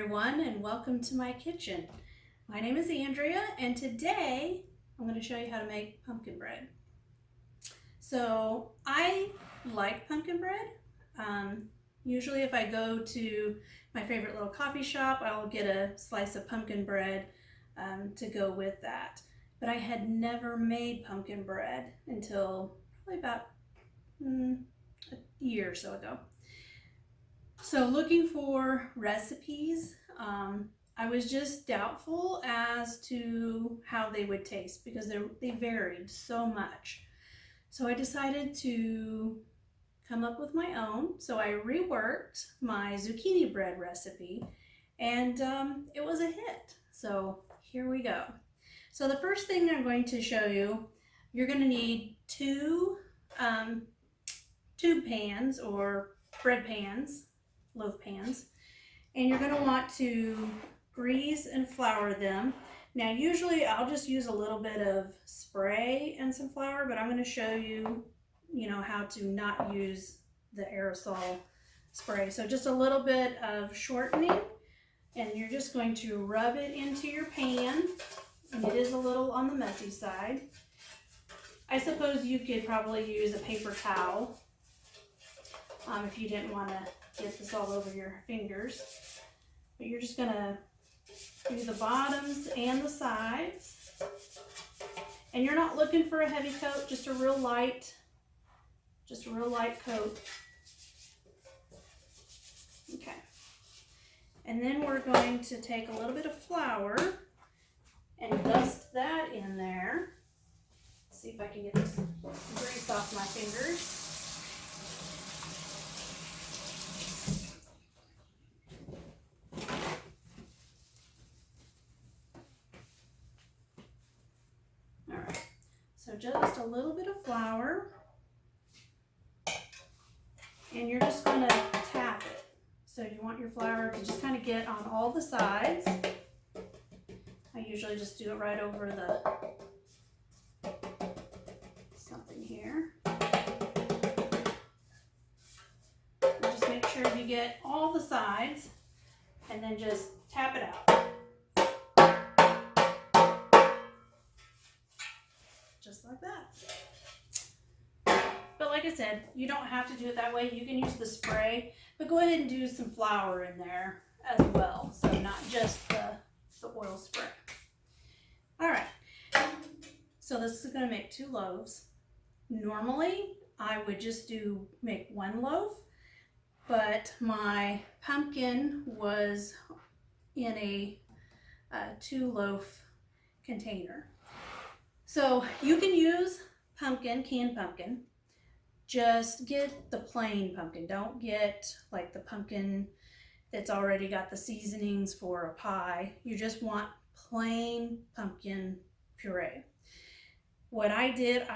everyone, and welcome to my kitchen. My name is Andrea, and today I'm going to show you how to make pumpkin bread. So I like pumpkin bread. Usually if I go to my favorite little coffee shop, I'll get a slice of pumpkin bread to go with that. But I had never made pumpkin bread until probably about a year or so ago. So looking for recipes, I was just doubtful as to how they would taste because they varied so much. So I decided to come up with my own. So I reworked my zucchini bread recipe and it was a hit. So here we go. So the first thing I'm going to show you, you're going to need two tube pans or bread pans, loaf pans, and you're going to want to grease and flour them. Now usually I'll just use a little bit of spray and some flour, but I'm going to show you, how to not use the aerosol spray. So just a little bit of shortening, and you're just going to rub it into your pan, and it is a little on the messy side. I suppose you could probably use a paper towel if you didn't want to get this all over your fingers. But you're just gonna do the bottoms and the sides. And you're not looking for a heavy coat, just a real light coat. Okay. And then we're going to take a little bit of flour and dust that in there. Let's see if I can get this grease off my fingers. So just a little bit of flour, and you're just going to tap it. So you want your flour to just kind of get on all the sides. I usually just do it right over something here. And just make sure you get all the sides, and then just tap it out. Just like that. But like I said, you don't have to do it that way. You can use the spray, but go ahead and do some flour in there as well. So not just the oil spray. All right. So this is going to make 2 loaves. Normally, I would just make 1 loaf, but my pumpkin was in a 2 loaf container. So you can use canned pumpkin. Just get the plain pumpkin. Don't get like the pumpkin that's already got the seasonings for a pie. You just want plain pumpkin puree. What I did,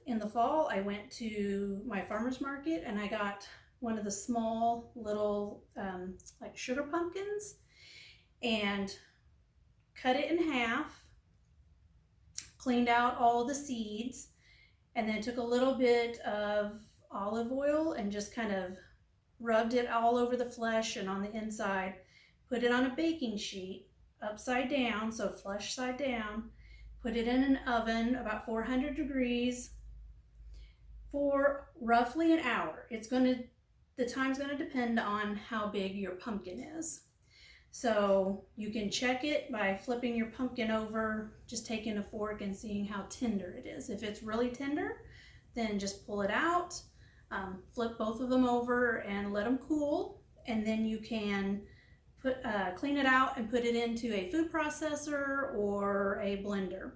in the fall, I went to my farmer's market and I got one of the small little like sugar pumpkins and cut it in half. Cleaned out all the seeds, and then took a little bit of olive oil and just kind of rubbed it all over the flesh and on the inside. Put it on a baking sheet upside down, so flesh side down. Put it in an oven about 400 degrees for roughly an hour. The time's going to depend on how big your pumpkin is. So you can check it by flipping your pumpkin over, just taking a fork and seeing how tender it is. If it's really tender, then just pull it out, flip both of them over and let them cool. And then you can clean it out and put it into a food processor or a blender.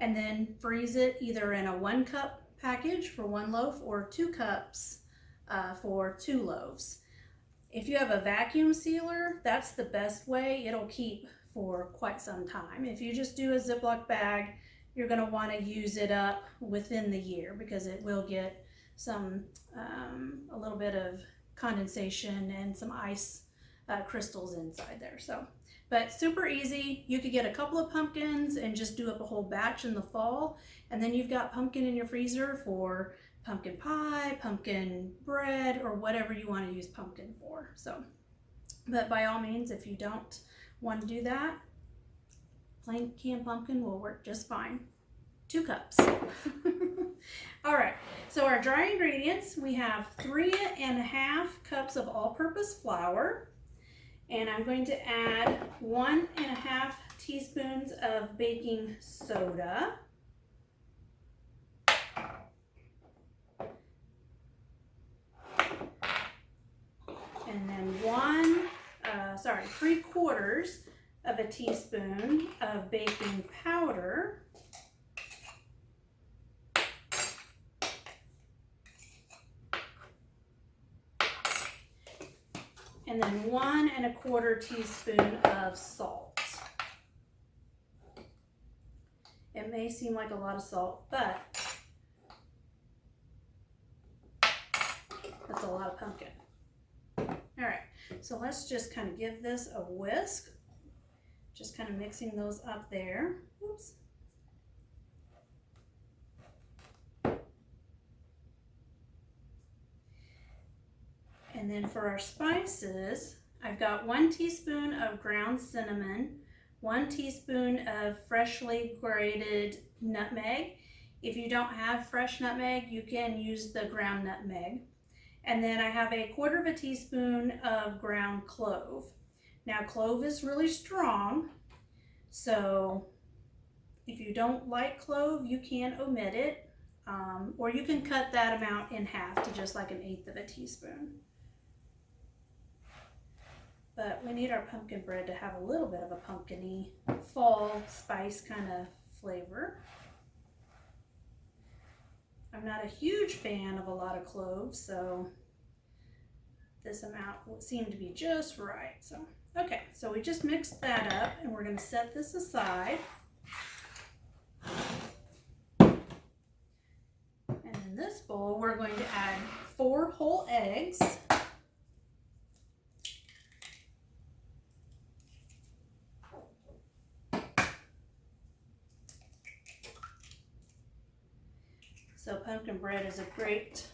And then freeze it either in a 1 cup package for 1 loaf or 2 cups for 2 loaves. If you have a vacuum sealer, that's the best way. It'll keep for quite some time. If you just do a Ziploc bag, you're going to want to use it up within the year because it will get a little bit of condensation and some ice crystals inside there. But super easy. You could get a couple of pumpkins and just do up a whole batch in the fall, and then you've got pumpkin in your freezer for pumpkin pie, pumpkin bread, or whatever you want to use pumpkin for. So But by all means, if you don't want to do that, plain canned pumpkin will work just fine. 2 cups. All right, so our dry ingredients, we have 3.5 cups of all-purpose flour, and I'm going to add 1.5 teaspoons of baking soda. And then 3/4 of a teaspoon of baking powder. And then 1¼ teaspoon of salt. It may seem like a lot of salt, but that's a lot of pumpkin. All right, so let's just kind of give this a whisk. Just kind of mixing those up there. Oops. And then for our spices, I've got 1 teaspoon of ground cinnamon, 1 teaspoon of freshly grated nutmeg. If you don't have fresh nutmeg, you can use the ground nutmeg. And then I have 1/4 teaspoon of ground clove. Now, clove is really strong, so if you don't like clove, you can omit it, or you can cut that amount in half to just like 1/8 teaspoon. But we need our pumpkin bread to have a little bit of a pumpkin-y fall spice kind of flavor. I'm not a huge fan of a lot of cloves, so this amount will seem to be just right. So, okay, so we just mixed that up and we're going to set this aside. And in this bowl, we're going to add 4 whole eggs. So pumpkin bread is a great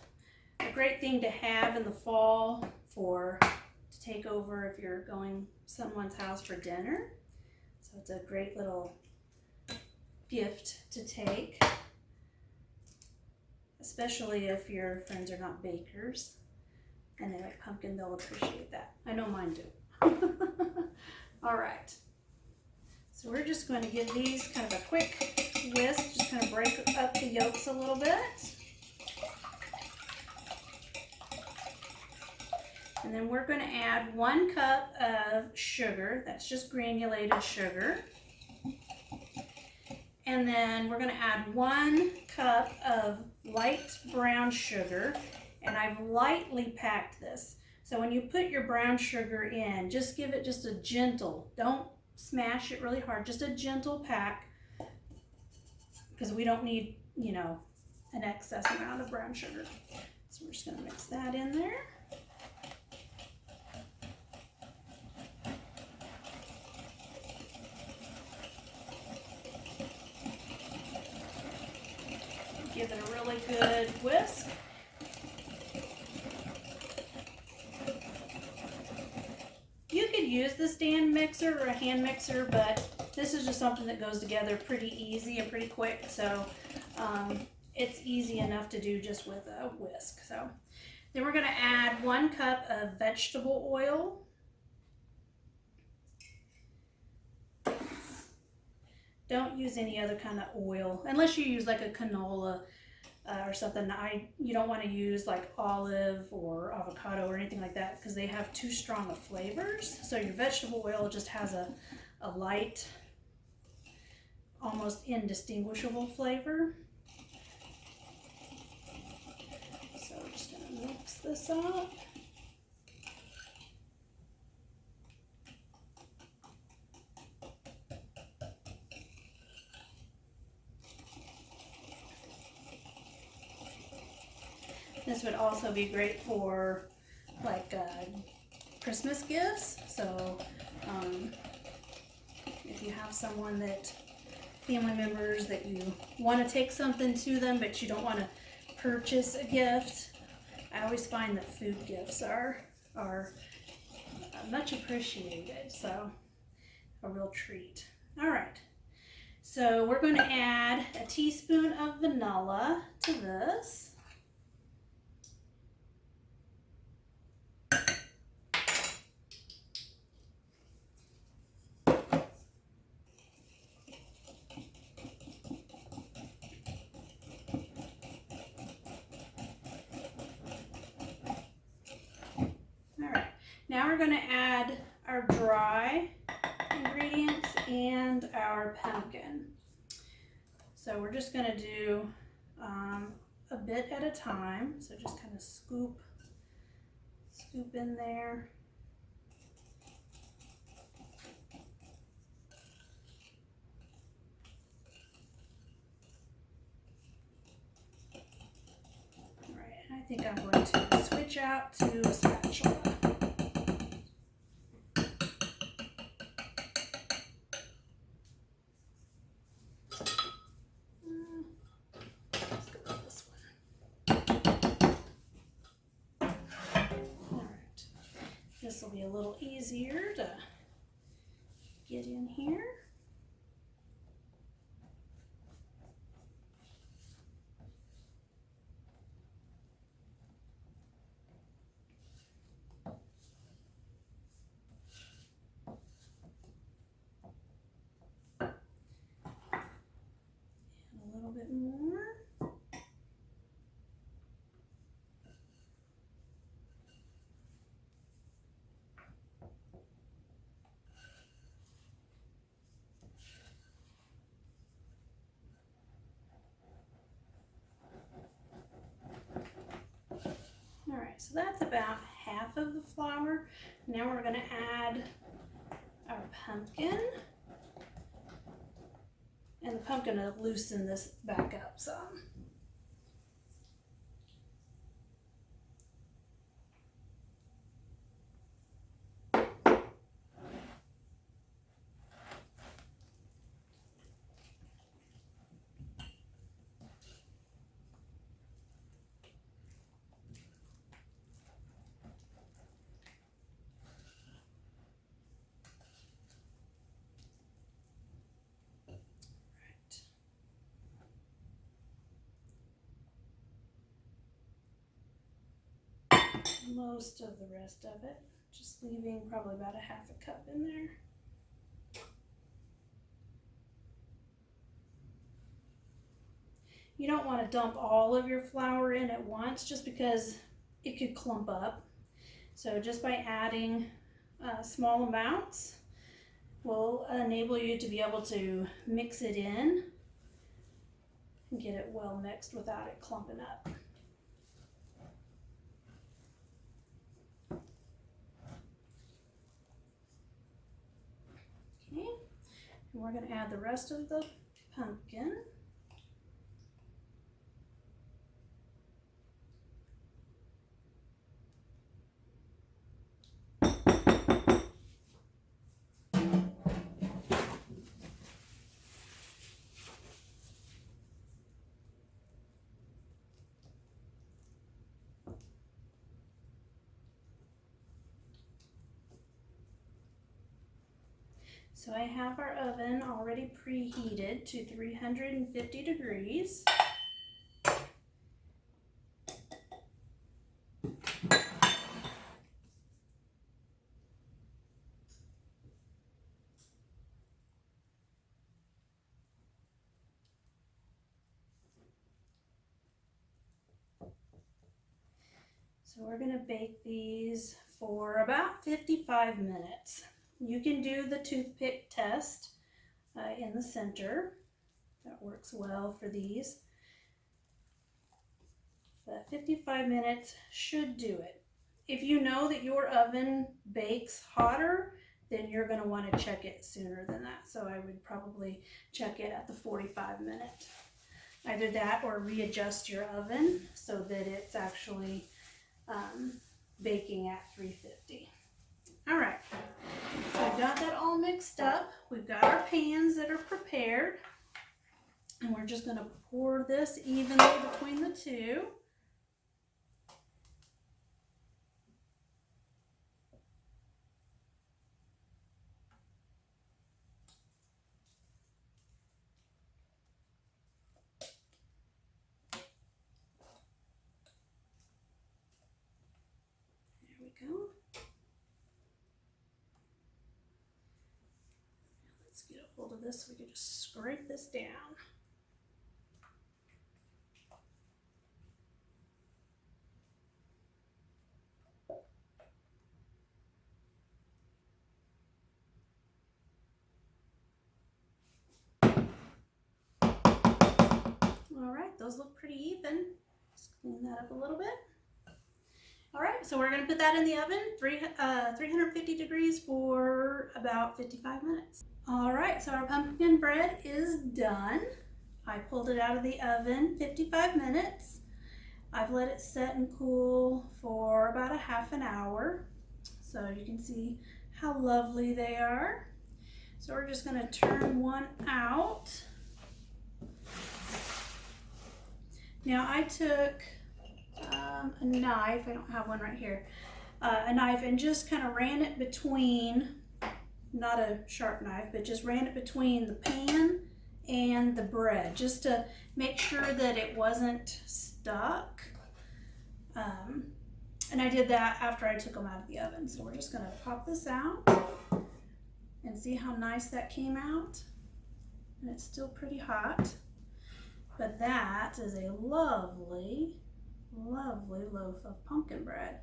thing to have in the fall to take over if you're going someone's house for dinner. So it's a great little gift to take, especially if your friends are not bakers and they like pumpkin, they'll appreciate that. I know mine do. All right. So we're just going to give these kind of a quick whisk, just kind of break up the yolks a little bit. And then we're going to add 1 cup of sugar. That's just granulated sugar. And then we're going to add 1 cup of light brown sugar. And I've lightly packed this. So when you put your brown sugar in, just give it just a gentle, don't smash it really hard, just a gentle pack, because we don't need, an excess amount of brown sugar. So we're just going to mix that in there. Give it a really good whisk. You could use the stand mixer or a hand mixer, but this is just something that goes together pretty easy and pretty quick, so it's easy enough to do just with a whisk. So then we're going to add 1 cup of vegetable oil. Don't use any other kind of oil unless you use like a canola or something. You don't want to use like olive or avocado or anything like that because they have too strong of flavors. So your vegetable oil just has a light, almost indistinguishable flavor. So we're just going to mix this up. This would also be great for like Christmas gifts. So if you have someone family members that you want to take something to them, but you don't want to purchase a gift, I always find that food gifts are much appreciated. So a real treat. All right. So we're going to add a teaspoon of vanilla to this. Now we're going to add our dry ingredients and our pumpkin. So we're just going to do a bit at a time. So just kind of scoop in there. All right, and I think I'm going to switch out to a spatula. This will be a little easier to get in here. And a little bit more. All right, so that's about half of the flour. Now we're going to add our pumpkin. And the pumpkin will loosen this back up some. Most of the rest of it, just leaving probably about a half a cup in there. You don't want to dump all of your flour in at once just because it could clump up. So just by adding small amounts will enable you to be able to mix it in and get it well mixed without it clumping up. Okay, and we're going to add the rest of the pumpkin. So I have our oven already preheated to 350 degrees. So we're going to bake these for about 55 minutes. You can do the toothpick test in the center. That works well for these. But 55 minutes should do it. If you know that your oven bakes hotter, then you're going to want to check it sooner than that. So I would probably check it at the 45-minute. Either that or readjust your oven so that it's actually baking at 350. All right, so we've got that all mixed up. We've got our pans that are prepared, and we're just going to pour this evenly between the two. hold of this so we can just scrape this down. All right, those look pretty even. Just clean that up a little bit. All right, so we're gonna put that in the oven, 350 degrees for about 55 minutes. All right, so our pumpkin bread is done. I pulled it out of the oven, 55 minutes. I've let it set and cool for about a half an hour. So you can see how lovely they are. So we're just gonna turn one out. Now I took a knife, I don't have one right here, a knife, and just kind of ran it between, not a sharp knife, but just ran it between the pan and the bread, just to make sure that it wasn't stuck. And I did that after I took them out of the oven. So we're just gonna pop this out and see how nice that came out. And it's still pretty hot. But that is a lovely, lovely loaf of pumpkin bread.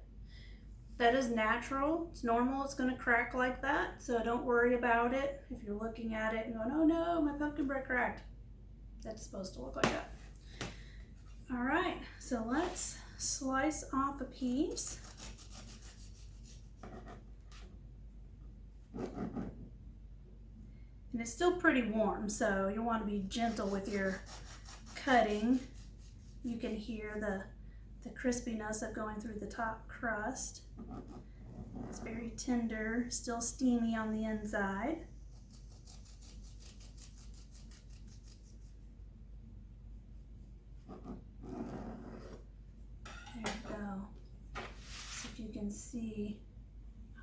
That is natural, it's normal, it's gonna crack like that, so don't worry about it. If you're looking at it and going, oh no, my pumpkin bread cracked. That's supposed to look like that. All right, so let's slice off a piece. And it's still pretty warm, so you want to be gentle with your cutting. You can hear the crispiness of going through the top crust. It's very tender, still steamy on the inside. There you go. So if you can see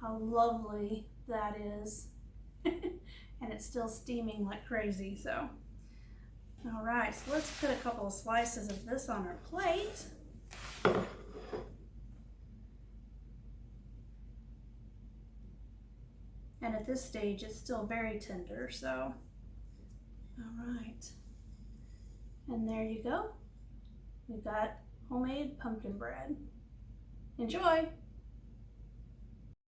how lovely that is. And it's still steaming like crazy, so. All right, so let's put a couple of slices of this on our plate. And at this stage, it's still very tender, so. All right. And there you go. We've got homemade pumpkin bread. Enjoy!